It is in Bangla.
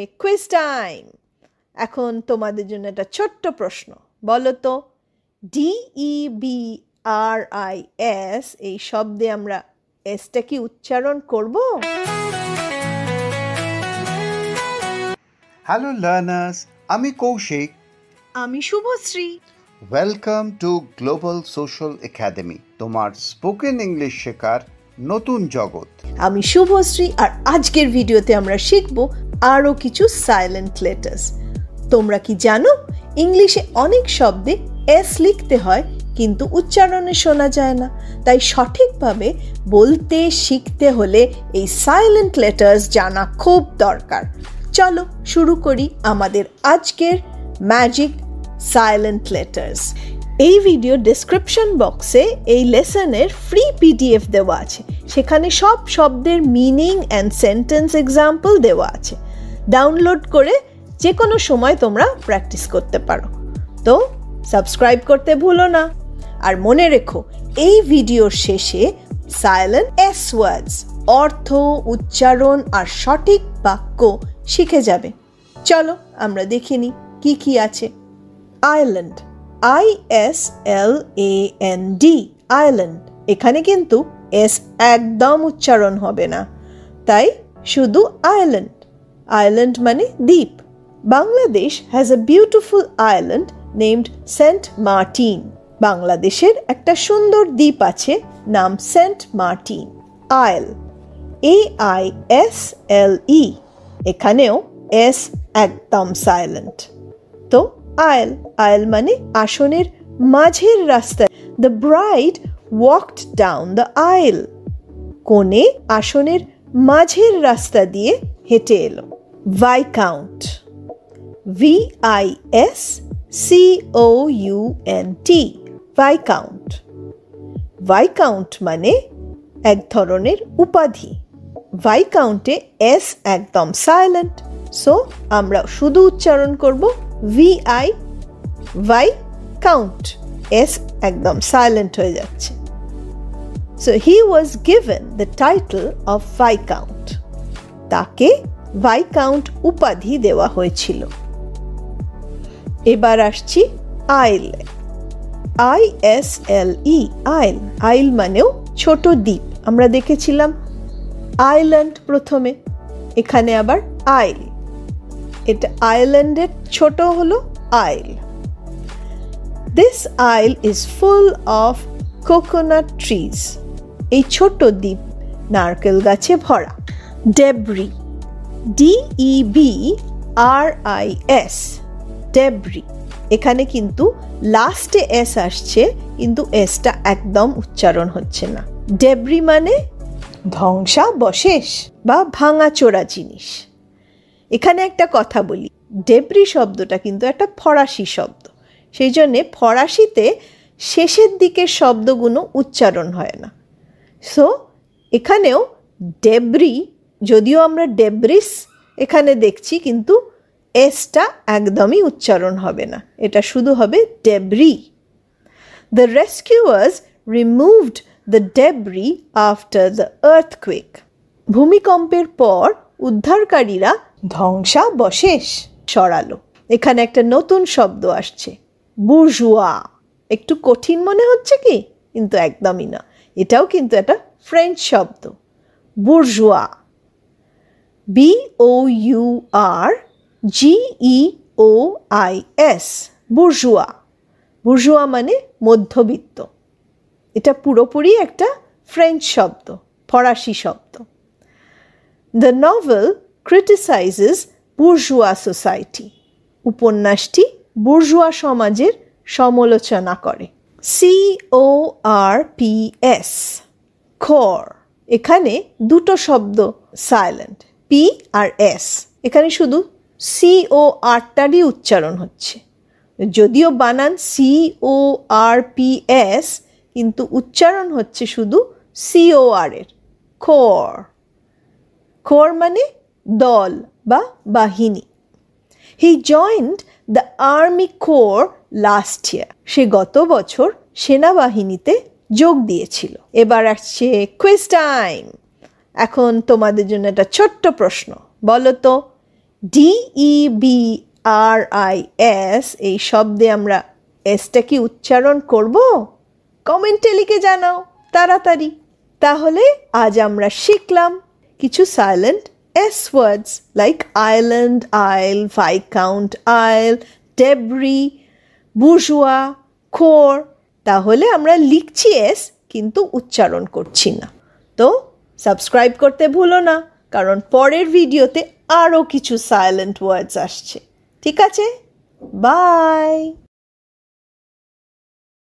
Quiz time. এখন তোমাদের জন্য একটা ছোট্ট প্রশ্ন, বলো তো DEBRIS এই শব্দে আমরা এসটা কি উচ্চারণ করব? হ্যালো লার্নার্স, আমি কৌশিক। আমি Subhashree. Welcome to global social academy, তোমার স্পোকেন ইংলিশ শেখার নতুন জগৎ। আমি শুভশ্রী, আর আজকের ভিডিওতে আমরা শিখব আরও কিছু সাইলেন্ট লেটার্স। তোমরা কি জানো ইংলিশে অনেক শব্দে এস লিখতে হয় কিন্তু উচ্চারণে শোনা যায় না, তাই সঠিকভাবে বলতে শিখতে হলে এই সাইলেন্ট লেটার্স জানা খুব দরকার। চলো শুরু করি আমাদের আজকের ম্যাজিক সাইলেন্ট লেটার্স। এই ভিডিও ডেসক্রিপশন বক্সে এই লেসনের ফ্রি PDF দেওয়া আছে, সেখানে সব শব্দের মিনিং অ্যান্ড সেন্টেন্স এক্সাম্পল দেওয়া আছে। ডাউনলোড করে যে কোনো সময় তোমরা প্র্যাকটিস করতে পারো। তো সাবস্ক্রাইব করতে ভুলো না, আর মনে রেখো এই ভিডিওর শেষে সাইলেন্ট এস ওয়ার্ডস অর্থ, উচ্চারণ আর সঠিক বাক্য শিখে যাবে। চলো আমরা দেখে নিই কি কি আছে। Island, ISLAND, island. এখানে কিন্তু এস একদম উচ্চারণ হবে না, তাই শুধু আইল্যান্ড। আইল্যান্ড মানে দ্বীপ। Bangladesh has a beautiful island named Saint Martin. বাংলাদেশের একটা সুন্দর দ্বীপ আছে, নাম সেন্ট মার্টিন। আইল, AISLE, এখানেও এস একদম সাইলেন্ট। তো আইল, আইল মানে আসনের মাঝের রাস্তা। The bride walked down the aisle. কনে আসনের মাঝের রাস্তা দিয়ে হেঁটে এলো। Viscount, VISCOUNT, viscount. ভাইকাউন্ট মানে এক ধরনের উপাধি। ভাইকাউন্টে এস একদম সাইলেন্ট, সো আমরা শুধু উচ্চারণ করব VI, ভাইকাউন্ট। এস একদম সাইলেন্ট হয়ে যাচ্ছে। So he was given the title of Viscount. তাকে ভাইকাউন্ট উপাধি দেওয়া হয়েছিল। এবার আসছি আইল, ISLE, আইল। আইল মানেও ছোট দ্বীপ। আমরা দেখেছিলাম আইল্যান্ড প্রথমে, এখানে আবার আইল। এটা আইল্যান্ডের ছোট হলো আইল। This isle is full of coconut trees. এই ছোট দ্বীপ নারকেল গাছে ভরা। Debris, DEBRIS, debris. এখানে কিন্তু লাস্টে এস আসছে, কিন্তু এসটা একদম উচ্চারণ হচ্ছে না। ডেব্রি মানে ধ্বংসাবশেষ বা ভাঙাচোরা জিনিস। এখানে একটা কথা বলি, ডেব্রি শব্দটা কিন্তু একটা ফরাসি শব্দ, সেই জন্যে ফরাসিতে শেষের দিকের শব্দগুলো উচ্চারণ হয় না। সো এখানেও ডেব্রি, যদিও আমরা ডেব্রিস এখানে দেখছি, কিন্তু এসটা একদমই উচ্চারণ হবে না, এটা শুধু হবে debris. The rescuers removed the debris after the earthquake. ভূমিকম্পের পর উদ্ধারকারীরা ধ্বংসাবশেষ সরালো। এখানে একটা নতুন শব্দ আসছে, বুর্জোয়া। একটু কঠিন মনে হচ্ছে কি? কিন্তু একদমই না, এটাও কিন্তু একটা ফ্রেঞ্চ শব্দ, বুর্জোয়া। BOURGEOIS, bourgeois. বুর্জোয়া মানে মধ্যবিত্ত। এটা পুরোপুরি একটা ফ্রেঞ্চ শব্দ, ফরাসি শব্দ। The novel criticises bourgeois society. উপন্যাসটি বুর্জোয়া সমাজের সমালোচনা করে। CORPS, খর। এখানে দুটো শব্দ সাইলেন্ট, P আর S। এখানে শুধু CORটারই উচ্চারণ হচ্ছে, যদিও বানান CORPS, কিন্তু উচ্চারণ হচ্ছে শুধু COR এর, খর। খর মানে দল বা বাহিনী। He joined the Army Corps last year. সে গত বছর সেনাবাহিনীতে যোগ দিয়েছিল। এবার আসছে কুইজ টাইম। এখন তোমাদের জন্য একটা ছোট্ট প্রশ্ন, বলো তো DEBRIS এই শব্দে আমরা এসটা কি উচ্চারণ করব? কমেন্টে লিখে জানাও তাড়াতাড়ি। তাহলে আজ আমরা শিখলাম কিছু সাইলেন্ট এস ওয়ার্ডস লাইক আইল্যান্ড, আইল, ভাইকাউন্ট, আইল, ডেব্রি, বুর্জোয়া, খোর। তাহলে আমরা লিখছি এস কিন্তু উচ্চারণ করছি না। তো সাবস্ক্রাইব করতে ভুলো না, কারণ পরের ভিডিওতে আরও কিছু সাইলেন্ট ওয়ার্ডস আসছে। ঠিক আছে, বাই।